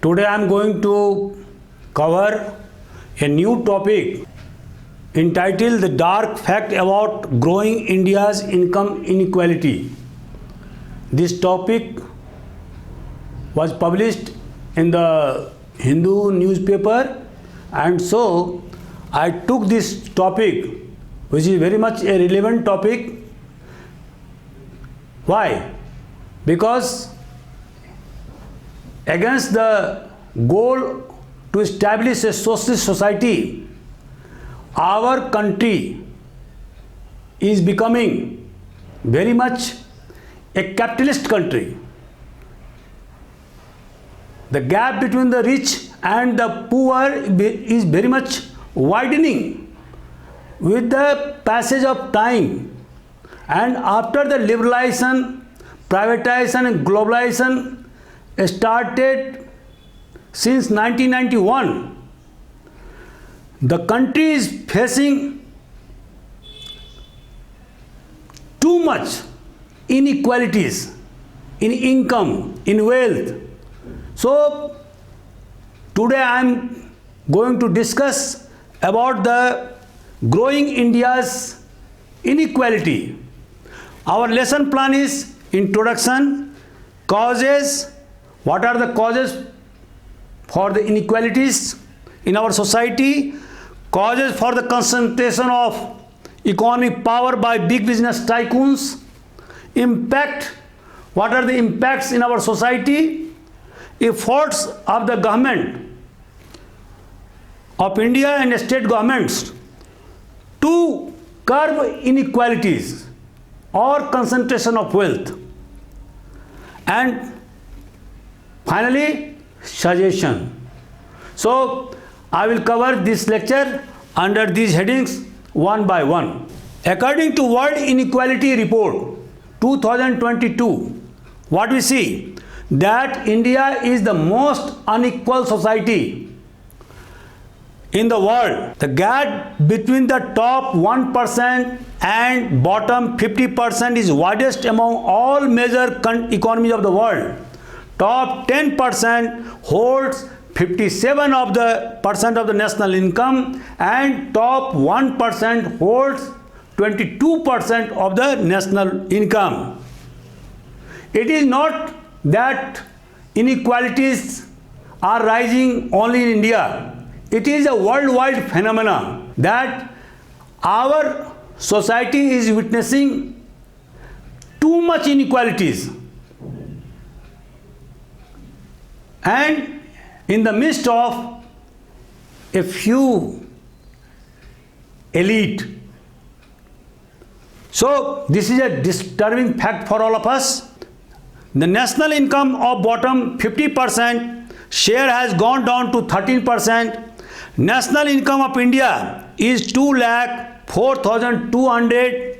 Today I am going to cover a new topic entitled The Dark Fact About Growing India's Income Inequality. This topic was published in the Hindu newspaper, and so I took this topic, which is very much a relevant topic. Why? Because against the goal to establish a socialist society, our country is becoming very much a capitalist country. The gap between the rich and the poor is very much widening with the passage of time, and after the liberalization, privatization and globalization started since 1991, the country is facing too much inequalities in income, in wealth. So today I am going to discuss about the growing India's inequality. Our lesson plan is introduction, causes, what are the causes for the inequalities in our society, causes for the concentration of economic power by big business tycoons, impact, what are the impacts in our society, efforts of the government of India and state governments to curb inequalities or concentration of wealth, and finally suggestion. So I will cover this lecture under these headings one by one. According to World Inequality Report 2022, what we see that India is the most unequal society in the world. The gap between the top 1% and bottom 50% is widest among all major economies of the world. Top 10% holds 57% of the national income, and top 1% holds 22% of the national income. It is not that inequalities are rising only in India. It is a worldwide phenomenon that our society is witnessing too much inequalities. And in the midst of a few elite. So this is a disturbing fact for all of us. The national income of bottom 50% share has gone down to 13%. National income of India is 2,04,200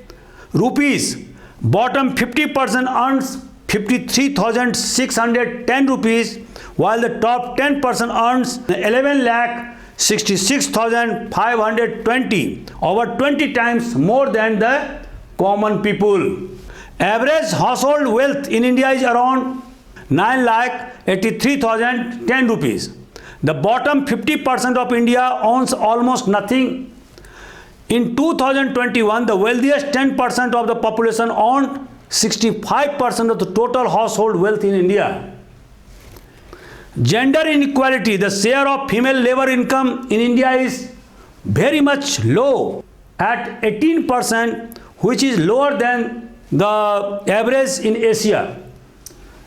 rupees. Bottom 50% earns 53,610 rupees, while the top 10% earns 11,66,520, over 20 times more than the common people. Average household wealth in India is around 9,83,010 rupees. The bottom 50% of India owns almost nothing. In 2021, the wealthiest 10% of the population owned 65% of the total household wealth in India. Gender inequality, the share of female labor income in India is very much low at 18%, which is lower than the average in Asia.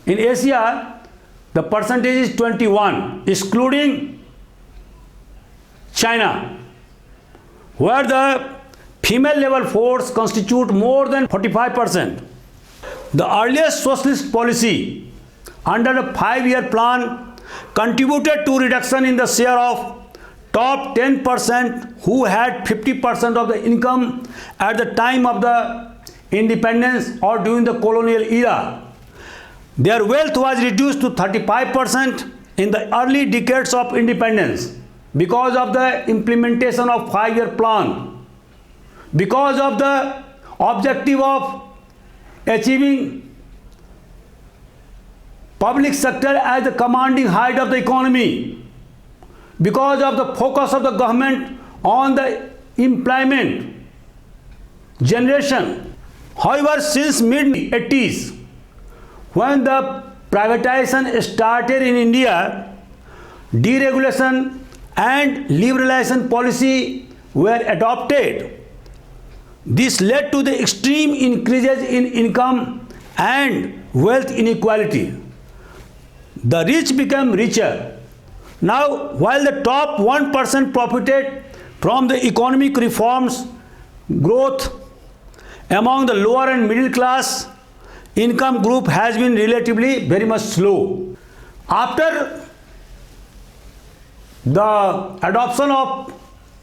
In Asia, the percentage is 21, excluding China, where the female labor force constitute more than 45%. The earliest socialist policy under the 5-year plan contributed to reduction in the share of top 10% who had 50% of the income at the time of the independence or during the colonial era. Their wealth was reduced to 35% in the early decades of independence because of the implementation of 5-year plan, because of the objective of achieving public sector as the commanding height of the economy because of the focus of the government on the employment generation. However, since mid-80s, when the privatization started in India, deregulation and liberalization policy were adopted. This led to the extreme increases in income and wealth inequality. The rich became richer. Now, while the top 1% profited from the economic reforms, growth among the lower and middle class income group has been relatively very much slow. After the adoption of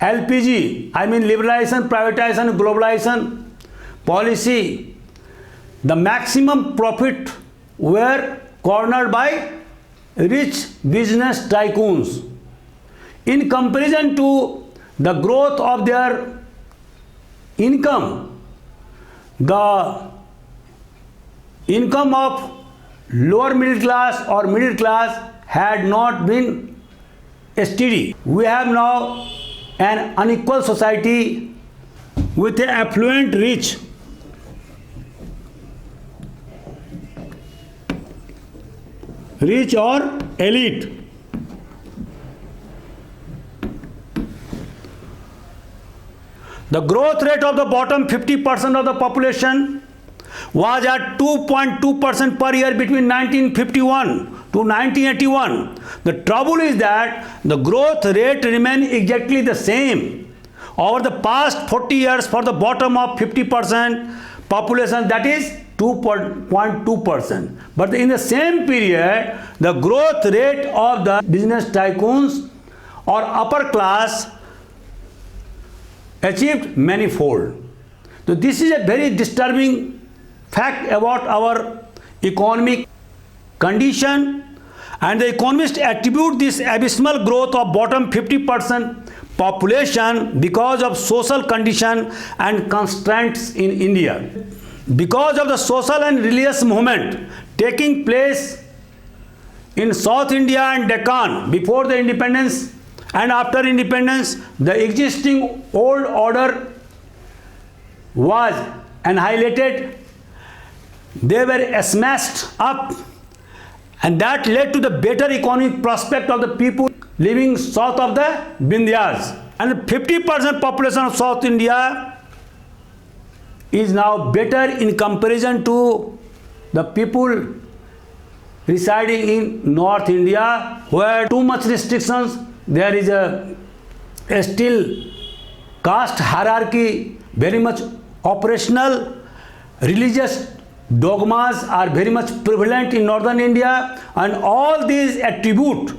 LPG, I mean liberalization, privatization, globalization policy, the maximum profit were cornered by rich business tycoons. In comparison to the growth of their income, the income of lower middle class or middle class had not been steady. We have now an unequal society with an affluent rich or elite. The growth rate of the bottom 50% of the population was at 2.2% per year between 1951 to 1981. The trouble is that the growth rate remained exactly the same over the past 40 years for the bottom of 50% population, that is 2.2%. But in the same period, the growth rate of the business tycoons or upper class achieved manifold. So this is a very disturbing fact about our economic condition, and the economists attribute this abysmal growth of bottom 50% population because of social condition and constraints in India. Because of the social and religious movement taking place in South India and Deccan before the independence and after independence, the existing old order was annihilated. They were smashed up, and that led to the better economic prospect of the people living south of the Vindhyas. And 50% population of South India is now better in comparison to the people residing in North India, where too much restrictions. There is a still caste hierarchy very much operational. Religious dogmas are very much prevalent in northern India, and all these attribute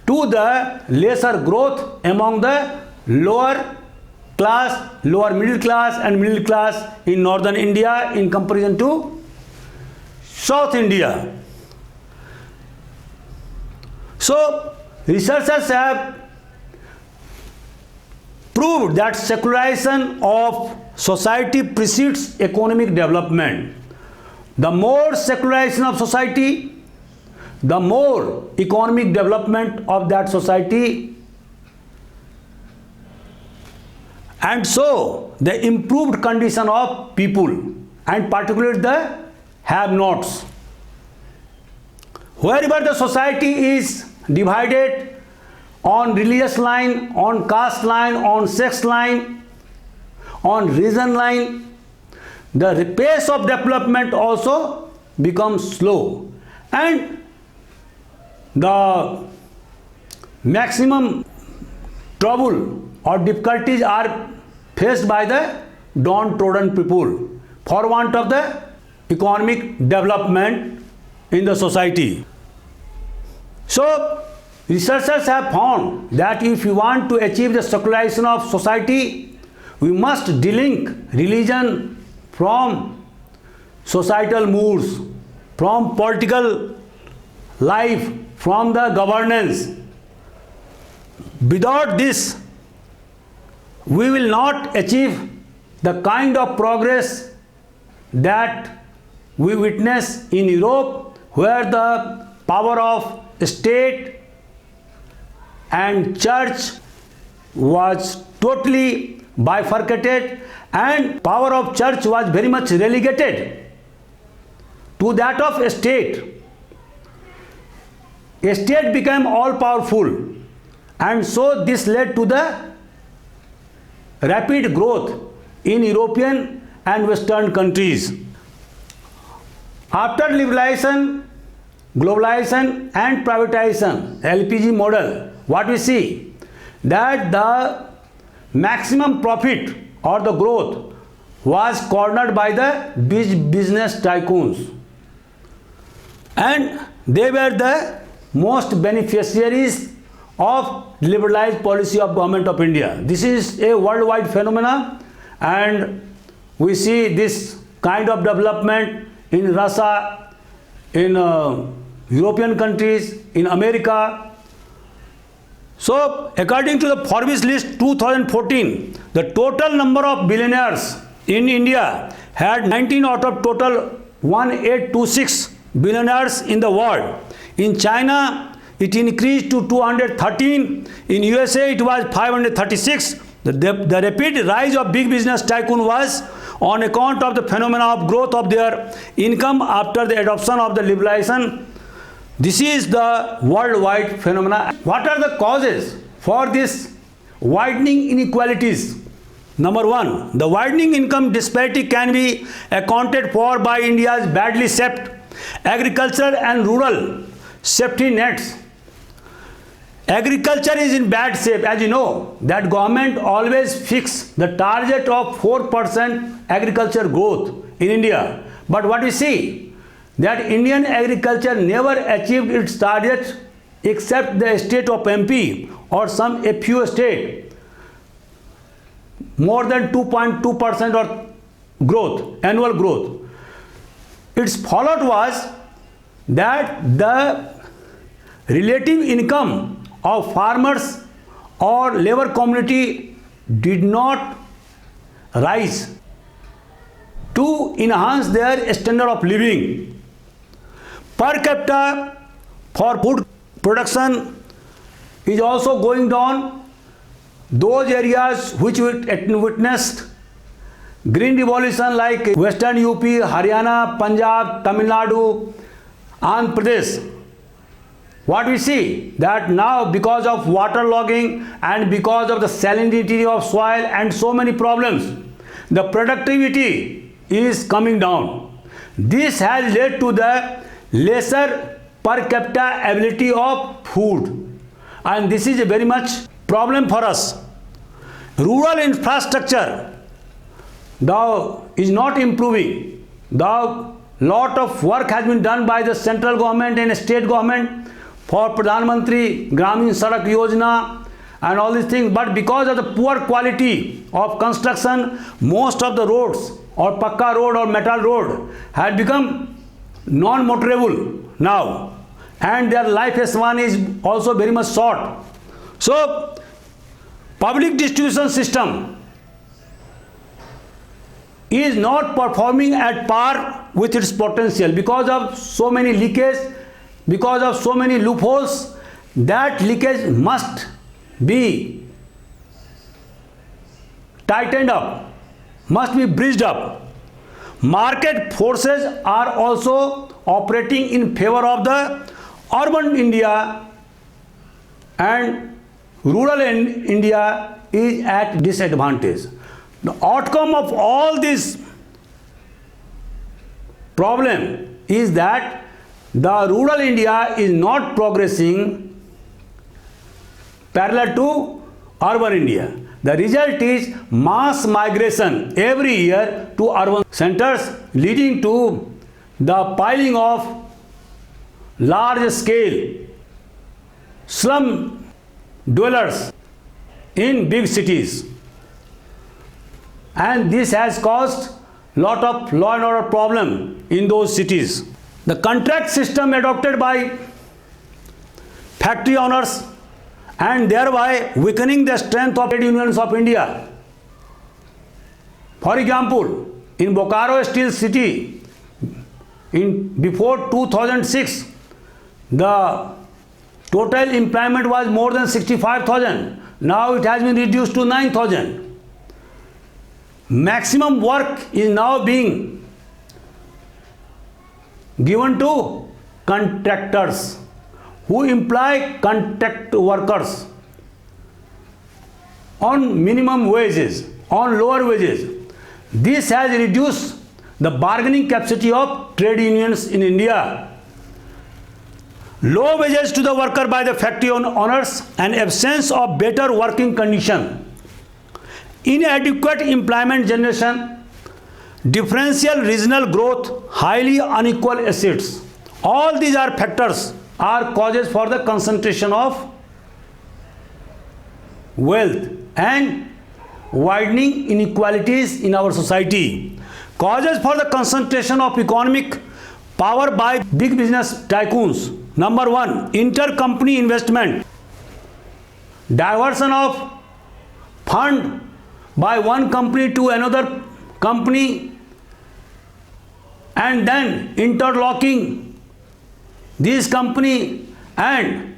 to the lesser growth among the lower class, lower middle class and middle class in northern India in comparison to South India. So researchers have proved that secularization of society precedes economic development. The more secularization of society, the more economic development of that society, and so the improved condition of people, and particularly the have-nots. Wherever the society is divided on religious line, on caste line, on sex line, on region line, the pace of development also becomes slow, and the maximum trouble or difficulties are faced by the downtrodden people for want of the economic development in the society. So researchers have found that if we want to achieve the secularization of society, we must delink religion from societal moods, from political life, from the governance. Without this, we will not achieve the kind of progress that we witness in Europe, where the power of state and church was totally bifurcated and power of church was very much relegated to that of state. A state became all powerful, and so this led to the rapid growth in European and Western countries. After liberalization, globalization and privatization, LPG model, what we see that the maximum profit or the growth was cornered by the big business tycoons, and they were the most beneficiaries of liberalized policy of Government of India. This is a worldwide phenomena, and we see this kind of development in Russia, in European countries, in America. So according to the Forbes list 2014, the total number of billionaires in India had 19 out of total 1826 billionaires in the world. In China, it increased to 213. In USA, it was 536. The rapid rise of big business tycoon was on account of the phenomena of growth of their income after the adoption of the liberalization. This is the worldwide phenomena. What are the causes for this widening inequalities? Number one, the widening income disparity can be accounted for by India's badly shaped agriculture and rural safety nets. Agriculture is in bad shape. As you know, that government always fix the target of 4% agriculture growth in India. But what we see, that Indian agriculture never achieved its target except the state of MP or a few states, more than 2.2% or growth, annual growth. Its fallout was that the relative income of farmers or labor community did not rise to enhance their standard of living. Per capita for food production is also going down. Those areas which witnessed green revolution like Western UP, Haryana, Punjab, Tamil Nadu, Andhra Pradesh, what we see that now because of waterlogging and because of the salinity of soil and so many problems, the productivity is coming down. This has led to the lesser per capita ability of food, and this is a very much problem for us. Rural infrastructure now is not improving. The lot of work has been done by the central government and state government for Pradhan Mantri Gramin Sadak Yojana and all these things, but because of the poor quality of construction, most of the roads or Pakka road or metal road had become non-motorable now, and their lifespan is also very much short. So public distribution system is not performing at par with its potential because of so many leakages, because of so many loopholes. That leakage must be tightened up, must be bridged up. Market forces are also operating in favor of the urban India, and rural India is at disadvantage. The outcome of all this problem is that the rural India is not progressing parallel to urban India. The result is mass migration every year to urban centers, leading to the piling of large scale slum dwellers in big cities, and this has caused lot of law and order problem in those cities. The contract system adopted by factory owners and thereby weakening the strength of trade unions of India. For example, in Bokaro Steel City, Before 2006, the total employment was more than 65,000. Now it has been reduced to 9,000. Maximum work is now being given to contractors who employ contract workers on minimum wages, on lower wages. This has reduced the bargaining capacity of trade unions in India. Low wages to the worker by the factory owners and absence of better working condition, inadequate employment generation, differential regional growth, highly unequal assets. All these are factors, are causes for the concentration of wealth and widening inequalities in our society. Causes for the concentration of economic power by big business tycoons. Number one, intercompany investment, diversion of fund by one company to another company, and then interlocking this company and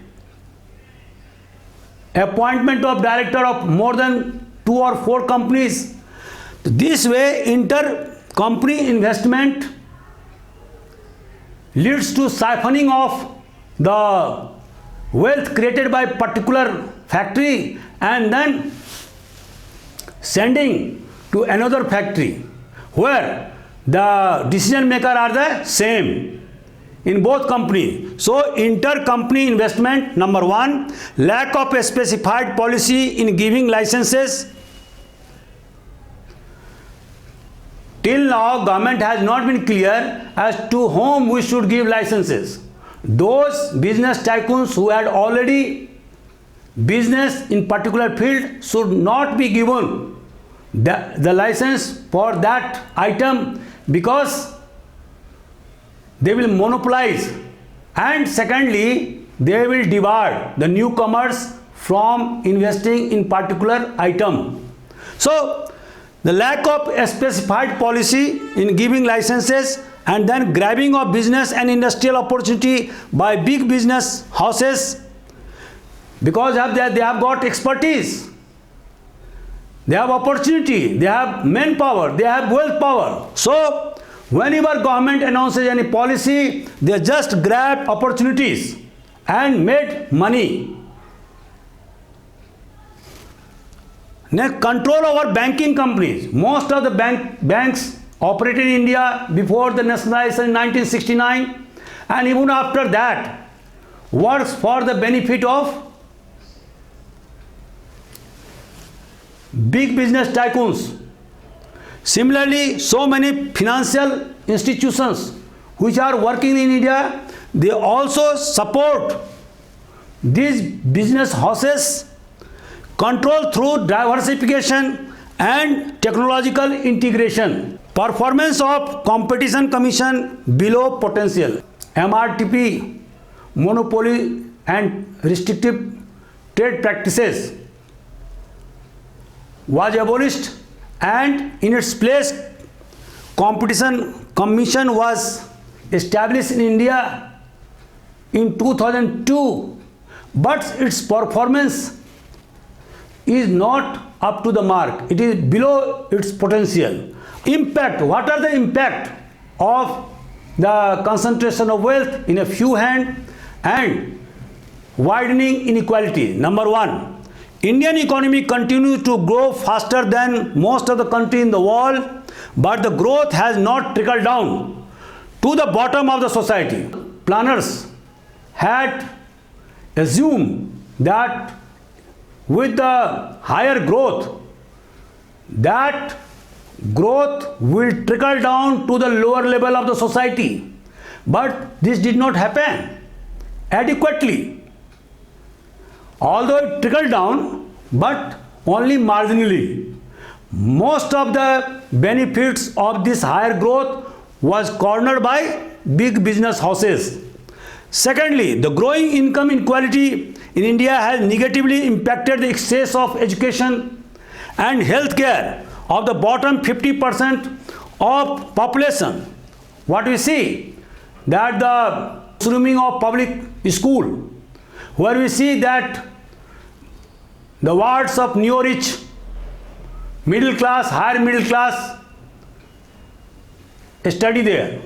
appointment of director of more than 2 or 4 companies. This way, intercompany investment leads to siphoning of the wealth created by particular factory and then sending to another factory where the decision maker are the same in both companies. So intercompany investment, number one, lack of a specified policy in giving licenses. Till now, government has not been clear as to whom we should give licenses. Those business tycoons who had already business in particular field should not be given the license for that item, because they will monopolize, and secondly they will debar the newcomers from investing in particular item. So the lack of a specified policy in giving licenses and then grabbing of business and industrial opportunity by big business houses, because of that they have got expertise, they have opportunity, they have manpower, they have wealth power. So whenever government announces any policy, they just grab opportunities and made money. Next, control over banking companies. Most of the banks operated in India before the nationalization in 1969, and even after that works for the benefit of big business tycoons. Similarly, so many financial institutions which are working in India, they also support these business houses. Control through diversification and technological integration. Performance of Competition Commission below potential. MRTP, monopoly and restrictive trade practices was abolished, and in its place Competition Commission was established in India in 2002, but its performance is not up to the mark. It is below its potential. Impact. What are the impact of the concentration of wealth in a few hands and widening inequality? Number one, Indian economy continues to grow faster than most of the countries in the world, but the growth has not trickled down to the bottom of the society. Planners had assumed that with the higher growth, that growth will trickle down to the lower level of the society, but this did not happen adequately. Although it trickled down, but only marginally. Most of the benefits of this higher growth was cornered by big business houses. Secondly, the growing income inequality in India has negatively impacted the access of education and health care of the bottom 50% of population. What we see, that the swimming of public school, where we see that the wards of neo-rich, middle class, higher middle class study there.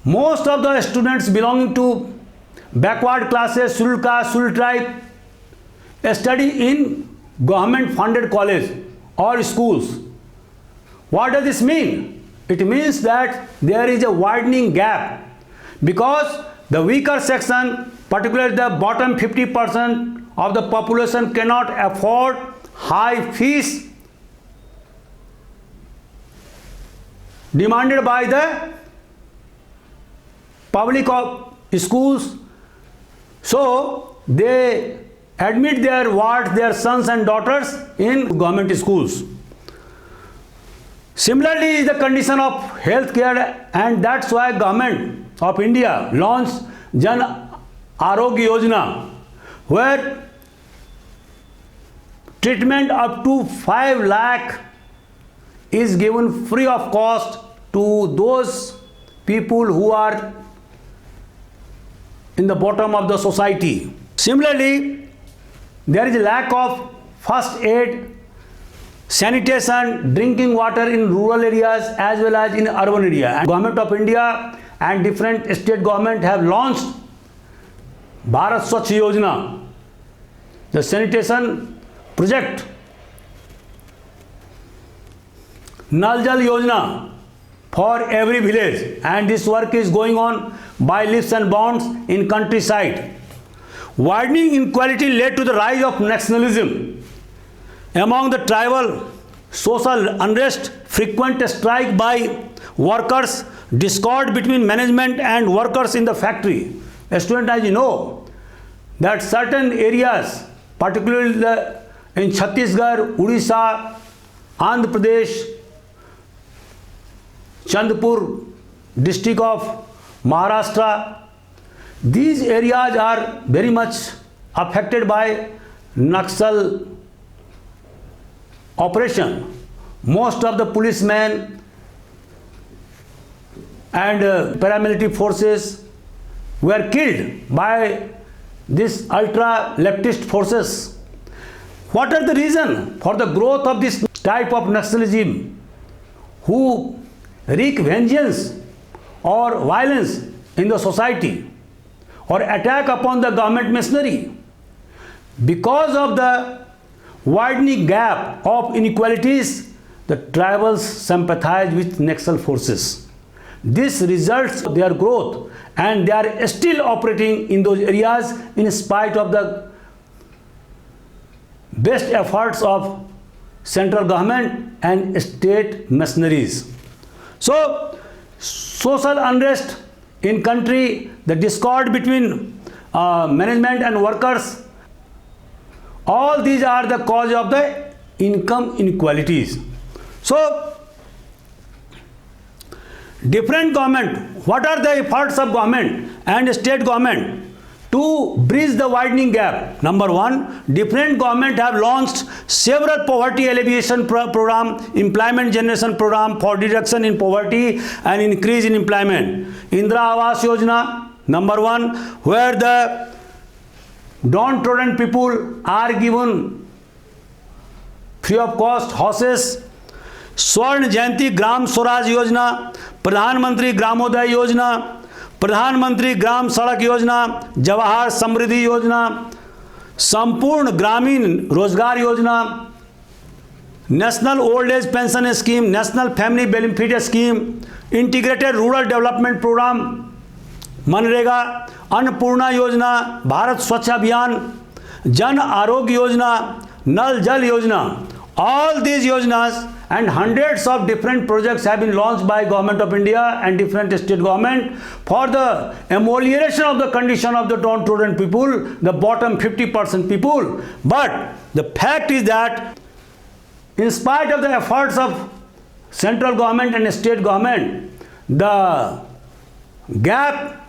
Most of the students belonging to backward classes, scheduled caste, scheduled tribe, study in government funded college or schools. What does this mean? It means that there is a widening gap, because the weaker section, particularly the bottom 50% of the population, cannot afford high fees demanded by the public schools. So they admit their sons and daughters in government schools. Similarly is the condition of health care, and that's why Government of India launched Jan Arogya Yojana, where treatment up to 5 lakh is given free of cost to those people who are in the bottom of the society. Similarly, there is a lack of first aid, sanitation, drinking water in rural areas as well as in urban area. And Government of India and different state government have launched Bharat Swachh Yojana, the sanitation project, Nal Jal Yojana for every village, and this work is going on by leaps and bounds in countryside. Widening inequality led to the rise of nationalism among the tribal, social unrest, frequent strike by workers, discord between management and workers in the factory. Students, as you know, that certain areas, particularly in Chhattisgarh, Odisha, Andhra Pradesh, Chandpur district of Maharashtra, these areas are very much affected by Naxal operation. Most of the policemen and paramilitary forces were killed by these ultra leftist forces. What are the reasons for the growth of this type of Naxalism, who wreak vengeance or violence in the society or attack upon the government machinery? Because of the widening gap of inequalities, the tribals sympathize with Naxal forces. This results in their growth, and they are still operating in those areas in spite of the best efforts of central government and state machineries. So, social unrest in country, the discord between management and workers, all these are the cause of the income inequalities. So, different government, what are the efforts of government and state government to bridge the widening gap? Number one, different government have launched several poverty alleviation program, employment generation program for reduction in poverty and increase in employment. Indira Awas Yojana, number one, where the downtrodden people are given free of cost houses. स्वर्ण जयंती ग्राम स्वराज योजना, प्रधानमंत्री ग्रामोदय योजना, प्रधानमंत्री ग्राम सड़क योजना, जवाहर समृद्धि योजना, संपूर्ण Grameen Rozgar Yojana, national old age pension scheme, national family benefit scheme, integrated rural development programme, MNREGA, Annapurna Yojana, Bharat Swachh Abhiyan, Jan Arogya Yojana, नल जल योजना. All these yojanas and hundreds of different projects have been launched by Government of India and different state government for the amelioration of the condition of the downtrodden people, the bottom 50% people. But the fact is that in spite of the efforts of central government and state government, the gap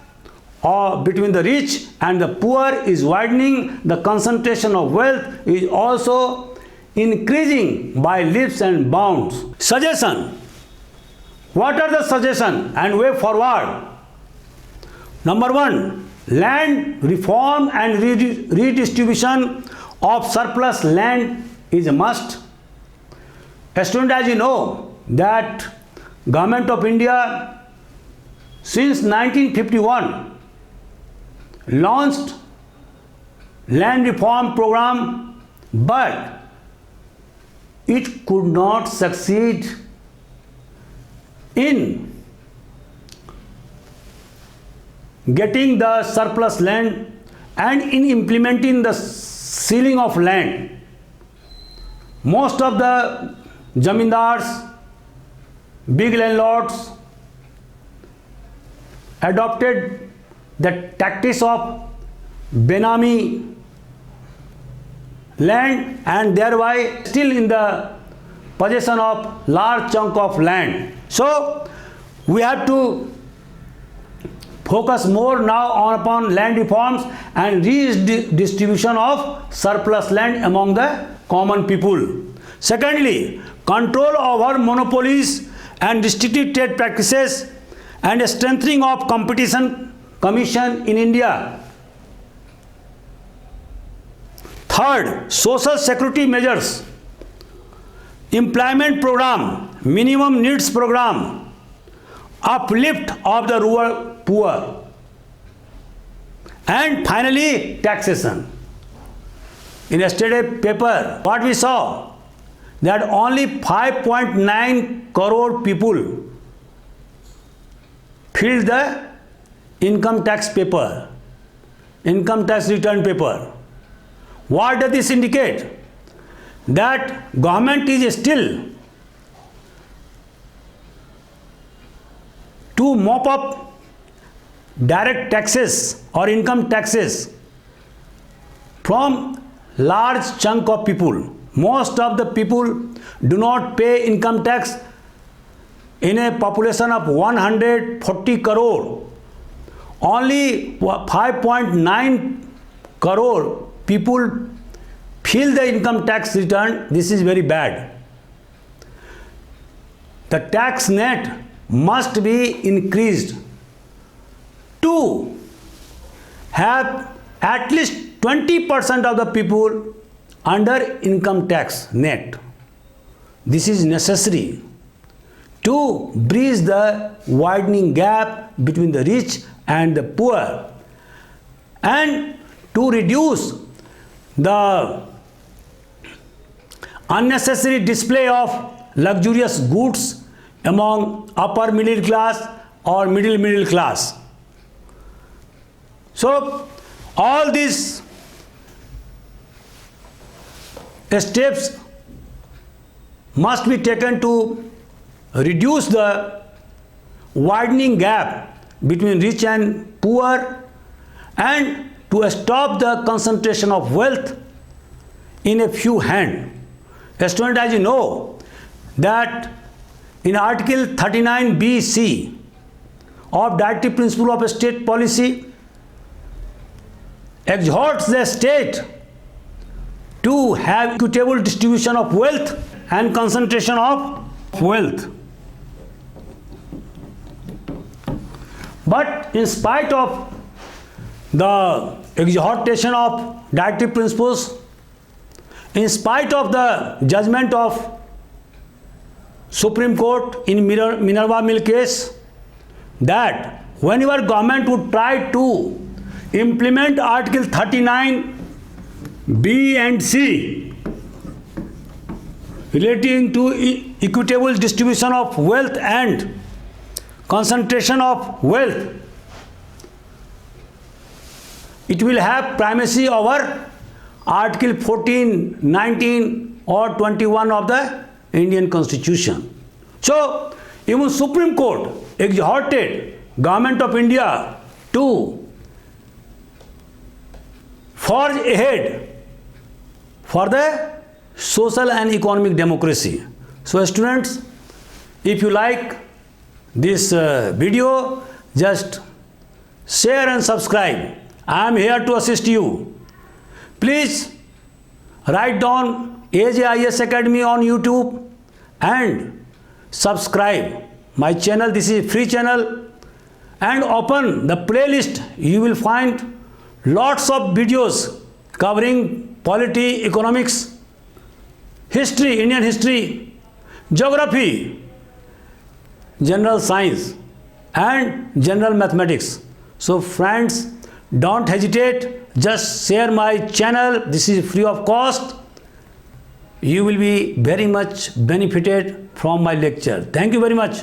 between the rich and the poor is widening. The concentration of wealth is also increasing by leaps and bounds. Suggestion. What are the suggestion and way forward? Number one, land reform and redistribution of surplus land is a must. Student, as you know that Government of India since 1951 launched land reform program, but it could not succeed in getting the surplus land and in implementing the ceiling of land. Most of the zamindars, big landlords adopted the tactics of benami land and thereby still in the possession of large chunk of land. So we have to focus more now upon land reforms and redistribution of surplus land among the common people. Secondly, control over monopolies and restrictive trade practices and strengthening of competition commission in India. Third, social security measures, employment program, minimum needs program, uplift of the rural poor, and finally taxation. In yesterday's paper, what we saw that only 5.9 crore people filled the income tax paper, income tax return paper. What does this indicate? That government is still to mop up direct taxes or income taxes from large chunk of people. Most of the people do not pay income tax. In a population of 140 crore, only 5.9 crore people fill the income tax return. This is very bad. The tax net must be increased to have at least 20% of the people under income tax net. This is necessary to bridge the widening gap between the rich and the poor and to reduce the unnecessary display of luxurious goods among upper middle class or middle class. So all these steps must be taken to reduce the widening gap between rich and poor and to stop the concentration of wealth in a few hands. Student, as you know that in Article 39B(c) of Directive Principle of State Policy exhorts the state to have equitable distribution of wealth and concentration of wealth. But in spite of the exhortation of directive principles, in spite of the judgment of Supreme Court in Minerva Mill case, that whenever government would try to implement Article 39B and C relating to equitable distribution of wealth and concentration of wealth, it will have primacy over Article 14, 19 or 21 of the Indian Constitution. So even Supreme Court exhorted Government of India to forge ahead for the social and economic democracy. So students, if you like this video, just share and subscribe. I am here to assist you. Please write down AJIS Academy on YouTube and subscribe my channel. This is a free channel and open the playlist, you will find lots of videos covering polity, economics, history, Indian history, geography, general science and general mathematics. So friends, don't hesitate, just share my channel. This is free of cost. You will be very much benefited from my lecture. Thank you very much.